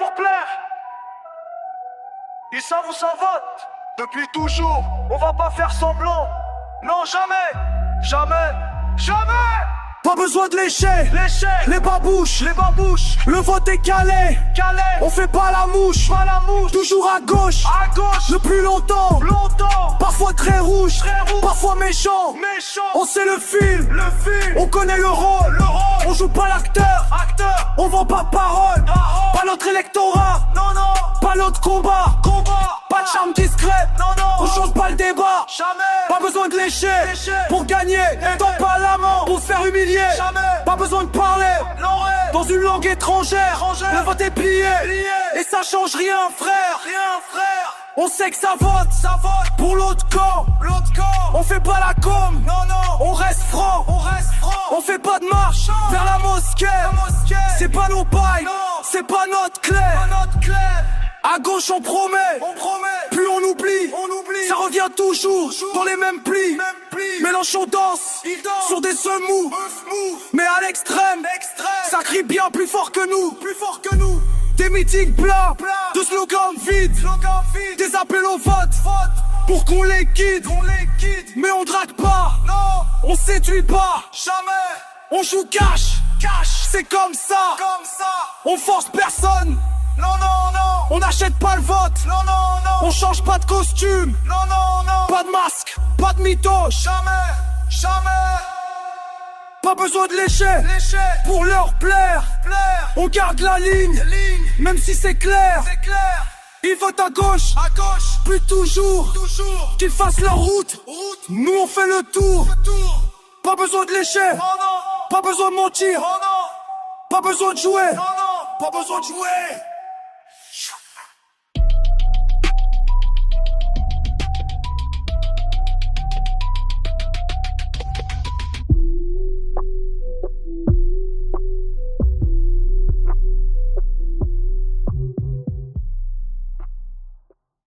pour plaire. Ils savent où ça vote. Depuis toujours, on va pas faire semblant. Non, jamais, jamais, jamais. Pas besoin de lécher, Les babouches, le vote est calé, on fait pas la mouche, toujours à gauche, le plus longtemps, parfois très rouge, parfois méchant, on sait le fil, on connaît le rôle, on joue pas l'acteur, on vend pas parole, pas notre électorat, pas notre combat, pas de charme discret, on change pas le débat, pas besoin de lécher, pour gagner, tant pas l'amant, pour se faire humilier, pas besoin de parler, dans une langue étrangère, le vote est plié, et ça change rien frère, on sait que ça vote, pour l'autre camp, on fait pas la com, on reste franc, on fait pas de marche, vers la mosquée, c'est pas nos bails, c'est pas notre clé, à gauche on promet, plus on oublie, ça revient toujours, dans les mêmes plis, Mélenchon danse, sur des seumous, mais à l'extrême, ça crie bien plus fort que nous, des meetings plats, de slogans vides, des appels au vote, pour qu'on les quitte, mais on drague pas, on séduit pas, on joue cash, c'est comme ça, on force personne, on n'achète pas le vote, on change pas de costume, pas de masque, pas de mythos, jamais. Pas besoin de lécher, pour leur plaire, on garde la ligne, même si c'est clair, ils votent à gauche, plus toujours, qu'ils fassent leur route, nous on fait le tour, pas besoin de lécher, pas besoin de mentir, pas besoin de jouer, pas besoin de jouer.